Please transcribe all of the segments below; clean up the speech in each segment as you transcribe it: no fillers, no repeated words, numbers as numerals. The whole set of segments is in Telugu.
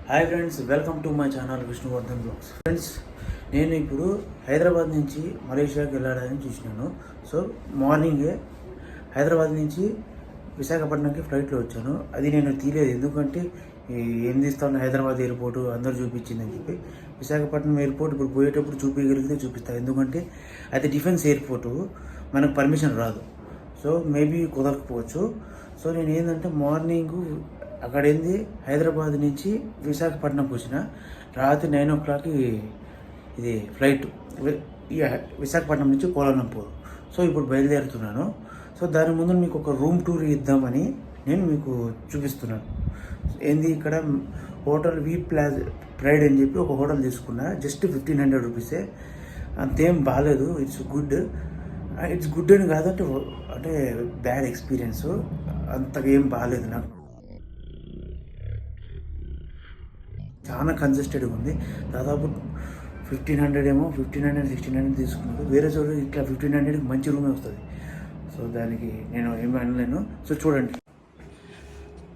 Hi friends, welcome to my channel Vishnuvardhan blogs. Friends, నేను ఇప్పుడు హైదరాబాద్ నుంచి మలేషియాకి వెళ్ళాలని చూసినాను. సో మార్నింగే హైదరాబాద్ నుంచి విశాఖపట్నంకి ఫ్లైట్లో వచ్చాను. అది నేను తీయలేదు, ఎందుకంటే ఏం తీస్తాను, హైదరాబాద్ ఎయిర్పోర్టు అందరూ చూపించిందని చెప్పి. విశాఖపట్నం ఎయిర్పోర్ట్ ఇప్పుడు పోయేటప్పుడు చూపించగలిగితే చూపిస్తాను, ఎందుకంటే అది డిఫెన్స్ ఎయిర్పోర్టు, మనకు పర్మిషన్ రాదు. సో మేబీ కుదరకపోవచ్చు. సో నేను ఏంటంటే మార్నింగ్ అక్కడ హైదరాబాద్ నుంచి విశాఖపట్నంకి వచ్చిన రాత్రి 9 o'clock ఇది ఫ్లైట్ విశాఖపట్నం నుంచి కోలాలంపూర్. సో ఇప్పుడు బయలుదేరుతున్నాను. సో దాని ముందు మీకు ఒక రూమ్ టూర్ ఇద్దామని నేను మీకు చూపిస్తున్నాను. ఇక్కడ హోటల్ ప్రైడ్ అని చెప్పి ఒక హోటల్ తీసుకున్నా. జస్ట్ 1500 రూపీసే, అంతేం బాగాలేదు. ఇట్స్ గుడ్ అని కాదంటే అంటే బ్యాడ్ ఎక్స్పీరియన్స్, అంతగా ఏం బాగాలేదు. నాకు చాలా కన్జెస్టెడ్గా ఉంది. దాదాపు 1500 తీసుకున్నాడు. వేరే చోట ఇట్లా 1500కి మంచి రూమే వస్తుంది. సో దానికి నేను ఏమీ అనలేను. సో చూడండి,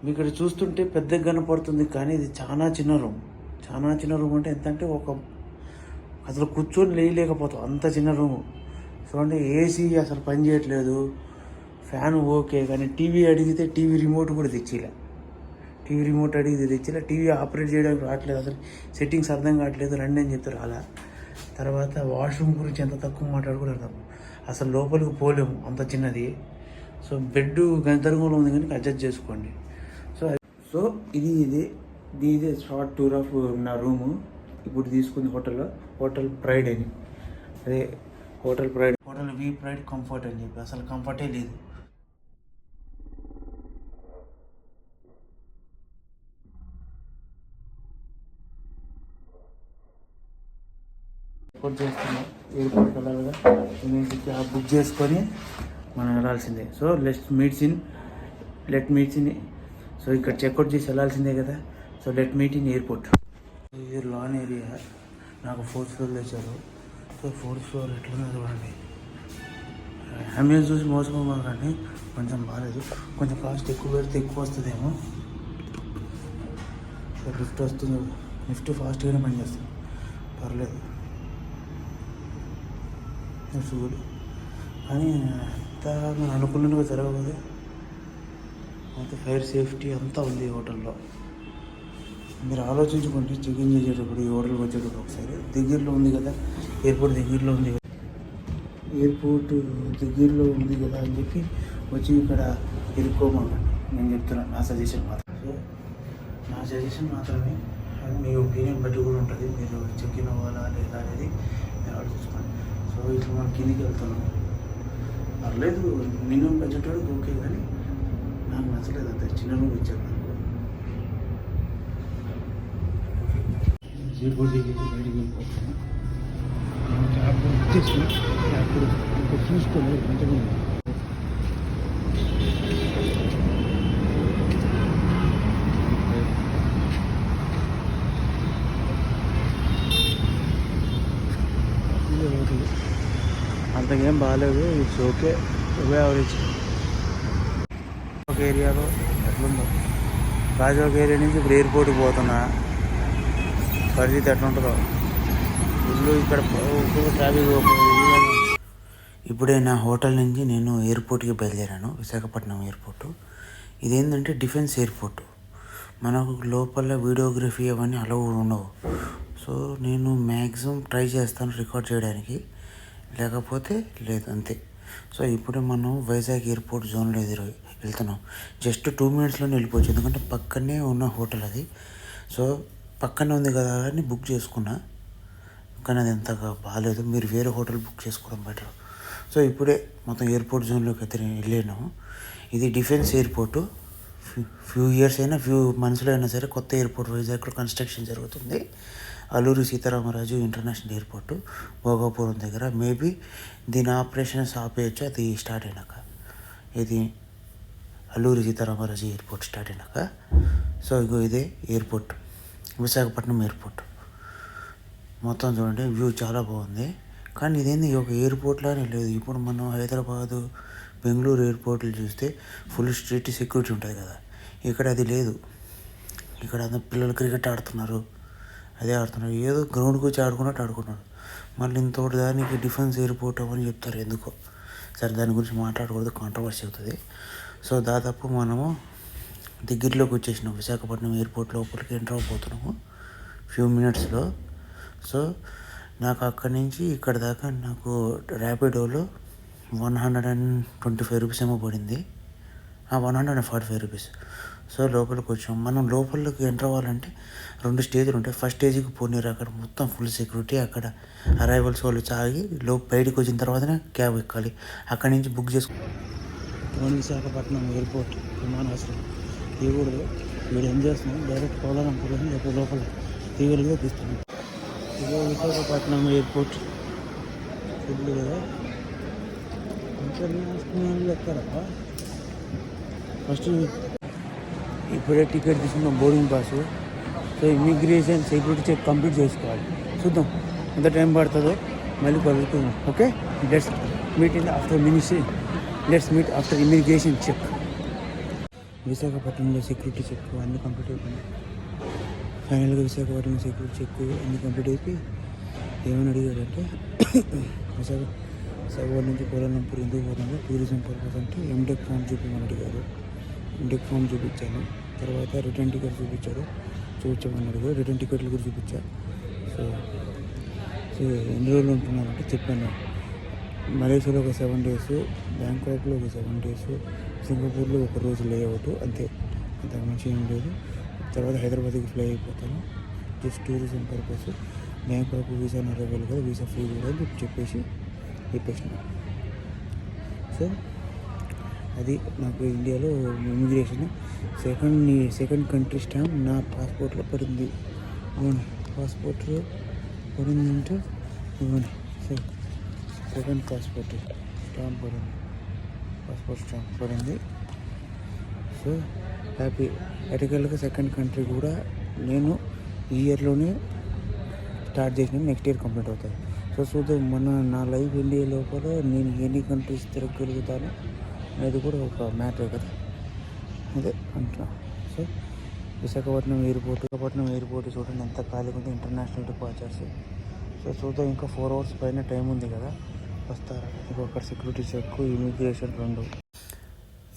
మీకు ఇక్కడ చూస్తుంటే పెద్దగా కనపడుతుంది, కానీ ఇది చాలా చిన్న రూమ్. అంటే ఎంత అంటే అసలు కూర్చొని లేయలేకపోతాం, అంత చిన్న రూము. చూడండి, ఏసీ అసలు పని చేయట్లేదు, ఫ్యాన్ ఓకే, కానీ టీవీ అడిగితే టీవీ రిమోట్ కూడా తెచ్చిలే. టీవీ ఆపరేట్ చేయడానికి రావట్లేదు, అసలు సెట్టింగ్స్ అర్థం కావట్లేదు, రండి అని చెప్తారు అలా. తర్వాత వాష్రూమ్ గురించి ఎంత తక్కువ మాట్లాడుకుంటే అర్థం, అసలు లోపలికి పోలేము, అంత చిన్నది. సో బెడ్ గందరగోళం ఉంది, కానీ అడ్జస్ట్ చేసుకోండి. సో ఇది షార్ట్ టూర్ ఆఫ్ నా రూము. ఇప్పుడు తీసుకుంది హోటల్ ప్రైడ్ అని, అదే హోటల్ వి ప్రైడ్ కంఫర్ట్ అని చెప్పి. అసలు కంఫర్టే లేదు. ఎయిర్పోర్ట్కి వెళ్ళాలిగా, క్యాబ్ బుక్ చేసుకొని మనం వెళ్ళాల్సిందే. So let meets in so ఇక్కడ చెక్అవుట్ చేసి వెళ్ళాల్సిందే కదా. So let meet in airport. ఇది లాన్ ఏరియా, నాకు 4th floor తెచ్చారు. సో 4th floor ఎట్లుందో చూడండి. అంబియన్స్ చూసి మోసపోవాలి, కానీ కొంచెం బాగాలేదు. కొంచెం కాస్ట్ ఎక్కువ పెడితే ఎక్కువ వస్తుందేమో. సో లిఫ్ట్ ఫాస్ట్గానే పనిచేస్తుంది, పర్లేదు. చూడు, కానీ అంతా మనం అనుకున్నట్టుగా జరగదు. అంత ఫైర్ సేఫ్టీ అంతా ఉంది ఈ హోటల్లో. మీరు ఆలోచించుకోండి, చెకింగ్ చేసేటప్పుడు, ఈ హోటల్కి వచ్చేటప్పుడు ఒకసారి. దగ్గరలో ఉంది కదా ఎయిర్పోర్ట్, దగ్గరలో ఉంది కదా అని చెప్పి వచ్చి ఇక్కడ ఇరుక్కోమని నేను చెప్తున్నాను. నా సజెషన్ మాత్రమే, అది మీ ఒపీనియన్ బట్టి కూడా ఉంటుంది. మీరు చెక్కిన్ అవ్వాలా లేదా అనేది మీరు ఆలోచించుకోండి. సో ఇట్లా మనం కిందికి వెళ్తున్నాం, పర్లేదు. మినిమం బడ్జెట్ వరకు ఓకే, కానీ నాకు నచ్చలేదు. అంత చిన్న రూమ్ ఇచ్చారు నాకు. ఎయిర్పోర్ట్ దిగేసి బయటికి వెళ్ళిపోతున్నాను. క్యాబ్ బుక్ చేసుకుని అప్పుడు ఇంకా చూసుకోలేదు మంచిగా. అంతకేం బాగాలేదు, ఇట్స్ ఓకే, యావరేజ్. ఒక ఏరియాలో ఎట్లుందో, రాజోక్ ఏరియా నుంచి ఇప్పుడు ఎయిర్పోర్ట్కి పోతున్నా, పరిస్థితి ఎట్లుంటుందో. ఇల్లు ఇక్కడ ట్రాఫిక్. ఇప్పుడే నా హోటల్ నుంచి నేను ఎయిర్పోర్ట్కి బయలుదేరాను, విశాఖపట్నం ఎయిర్పోర్టు. ఇదేంటంటే డిఫెన్స్ ఎయిర్పోర్టు, మనకు లోపల వీడియోగ్రఫీ అవన్నీ అలౌ ఉండవు. సో నేను మ్యాక్సిమం ట్రై చేస్తాను రికార్డ్ చేయడానికి, లేకపోతే లేదు, అంతే. సో ఇప్పుడే మనం వైజాగ్ ఎయిర్పోర్ట్ జోన్లో వెళ్తున్నాం. జస్ట్ 2 minutesలోనే వెళ్ళిపోవచ్చు, ఎందుకంటే పక్కనే ఉన్న హోటల్ అది. సో పక్కనే ఉంది కదా అని బుక్ చేసుకున్నా, కానీ అది ఎంతగా బాగాలేదు. మీరు వేరే హోటల్ బుక్ చేసుకోవడం బెటర్. సో ఇప్పుడే మొత్తం ఎయిర్పోర్ట్ జోన్లోకి అయితే వెళ్ళాను. ఇది డిఫెన్స్ ఎయిర్పోర్టు. ఫ్యూ మంత్స్లో అయినా సరే కొత్త ఎయిర్పోర్ట్ వైజాగ్లో కన్స్ట్రక్షన్ జరుగుతుంది. అల్లూరి సీతారామరాజు ఇంటర్నేషనల్ ఎయిర్పోర్టు భోగాపురం దగ్గర. మేబీ దీని ఆపరేషన్స్ ఆపేయచ్చు, అది స్టార్ట్ అయినాక. ఇది అల్లూరి సీతారామరాజు ఎయిర్పోర్ట్ స్టార్ట్ అయినాక. సో ఇదే ఎయిర్పోర్ట్, విశాఖపట్నం ఎయిర్పోర్ట్. మొత్తం చూడండి, వ్యూ చాలా బాగుంది. కానీ ఇదేంది ఒక ఎయిర్పోర్ట్లానే లేదు. ఇప్పుడు మనం హైదరాబాదు, బెంగళూరు ఎయిర్పోర్ట్లు చూస్తే ఫుల్ స్ట్రిక్ట్ సెక్యూరిటీ ఉంటుంది కదా, ఇక్కడ అది లేదు. ఇక్కడ అందరు పిల్లలు క్రికెట్ ఆడుతున్నారు, అదే ఆడుతున్నారు, ఏదో గ్రౌండ్కి వచ్చి ఆడుకున్నారు. మళ్ళీ ఇంతటి దానికి డిఫెన్స్ ఎయిర్పోర్ట్ అని చెప్తారు ఎందుకో. సరే దాని గురించి మాట్లాడకూడదు, కాంట్రవర్సీ అవుతుంది. సో దాదాపు మనము దగ్గరలోకి వచ్చేసినాం, విశాఖపట్నం ఎయిర్పోర్ట్ లోపలికి ఎంటర్ అయిపోతున్నాము ఫ్యూ మినిట్స్లో. సో నాకు అక్కడి నుంచి ఇక్కడ దాకా నాకు ర్యాపిడోలో 125 రూపీస్ ఏమో పడింది, 145 రూపీస్. సో లోపలికి వచ్చాం. మనం లోపలికి ఎంటర్ అవ్వాలంటే 2 స్టేజ్లు ఉంటాయి. ఫస్ట్ స్టేజ్కి పోనీరు, అక్కడ మొత్తం ఫుల్ సెక్యూరిటీ. అక్కడ అరైవల్స్ వాళ్ళు చాగి బయటకు వచ్చిన తర్వాతనే క్యాబ్ ఎక్కాలి. అక్కడి నుంచి బుక్ చేసుకోవాలి. విశాఖపట్నం ఎయిర్పోర్ట్ విమానాశ్రయం దిగకూడదు. వీడు ఏం చేస్తున్నాం, డైరెక్ట్ కోలాలంపూర్ లేకపోతే లోపల తీగలుగా తీస్తున్నాం. ఇదో విశాఖపట్నం ఎయిర్పోర్ట్ ఫుల్ కదా, ఇంటర్నేషనల్ ఎక్కడప్ప. ఫస్ట్ ఇప్పుడే టికెట్ తీసుకున్నాం, boarding pass. So immigration security check complete చేసుకోవాలి. చూద్దాం ఎంత టైం పడుతుందో, మళ్ళీ కలుగుతున్నాం. Okay, let's meet after immigration check. విశాఖపట్నంలో సెక్యూరిటీ చెక్ అన్నీ కంప్లీట్ అయిపోయింది. ఫైనల్గా విశాఖపట్నం సెక్యూరిటీ చెక్ అన్నీ కంప్లీట్ అయిపోయి ఏమని అడిగారంటే, విశాఖపట్నం నుంచి కోలాలంపూర్ ఎందుకు పోతుందో టూరిజం పర్పస్ అంటే ఎంటెక్ ఫామ్ చూపించమని అడిగారు. ఎంటెక్ ఫామ్ చూపించాను. తర్వాత రిటర్న్ టికెట్ చూపించమని అడిగారు. రిటర్న్ టికెట్లు కూడా చూపించాను. సో ఎన్ని రోజులు ఉంటున్నారంటే చెప్పాను, మలేషియాలో ఒక 7 days, బ్యాంకాక్లో ఒక 7 days, సింగపూర్లో 1 రోజు లేఅవుట్, అంతే, అంతకు మించి ఏం లేదు. తర్వాత హైదరాబాద్కి ఫ్లై అయిపోతాను, just tourism purpose. Bangkok visa arrival కదా, వీసా ఫ్రీ కూడా చెప్పేసిన. సో అది నాకు ఇండియాలో ఇమిగ్రేషన్ సెకండ్ కంట్రీ స్టాంప్ నా పాస్పోర్ట్లో పడింది. పాస్పోర్ట్లో పడిందంటే సెకండ్ పాస్పోర్ట్ స్టాంప్ పడింది. So happy. ఎటకెళ్ళగా సెకండ్ కంట్రీ కూడా నేను ఈ ఇయర్లోనే స్టార్ట్ చేసినాను, నెక్స్ట్ ఇయర్ కంప్లీట్ అవుతుంది. సో చూద్దాం నా లైఫ్ ఇండియా లోపల నేను ఎన్ని కంట్రీస్ తిరగలుగుతాను అనేది కూడా ఒక మ్యాటర్ కదా, అదే అంటున్నా. సో విశాఖపట్నం ఎయిర్పోర్ట్ చూడండి ఎంత ఖాళీగా ఉంది, ఇంటర్నేషనల్ డిపార్చర్స్. సో చూద్దాం, ఇంకా 4 hours పైన టైం ఉంది కదా, వస్తారా. ఇంకొకటి సెక్యూరిటీ చెక్, ఇమిగ్రేషన్ 2.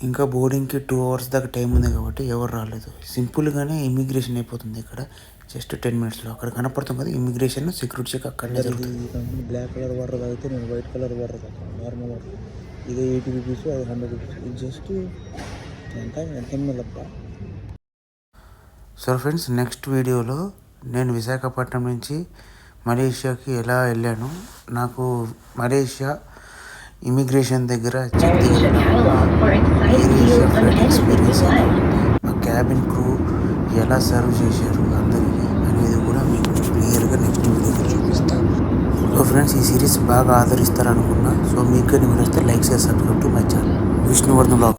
ఇంకా బోర్డింగ్కి 2 hours దాకా టైం ఉంది కాబట్టి ఎవరు రాలేదు. సింపుల్గానే ఇమిగ్రేషన్ అయిపోతుంది ఇక్కడ, జస్ట్ 10 minutesలో. అక్కడ కనపడుతుంది కదా ఇమిగ్రేషన్, సెక్యూరిటీ చెక్ అక్కడనే జరుగుతుంది. బ్లాక్ కలర్ వాటర్ తాగితే నేను వైట్ కలర్ వాటర్ తాగుతాను, నార్మల్ వాటర్. ఇది 80 rupees, అది 100 rupees. ఇది జస్ట్ ఎంత ఎంతప్ప. సో ఫ్రెండ్స్, నెక్స్ట్ వీడియోలో నేను విశాఖపట్నం నుంచి మలేషియాకి ఎలా వెళ్ళాను, నాకు మలేషియా ఇమిగ్రేషన్ దగ్గర చెక్ ఎక్స్పీరియన్స్, ఆ క్యాబిన్ క్రూ ఎలా సర్వ్ చేశారు అందరికీ అనేది కూడా మీకు క్లియర్గా నెక్స్ట్ వీడియోలో చూపిస్తాను. సో ఫ్రెండ్స్, ఈ సిరీస్ బాగా ఆదరిస్తారనుకున్నా. సో మీకు కానీ మీరు వస్తే లైక్ చేసి subscribe to my channel Vishnuvardhan blog.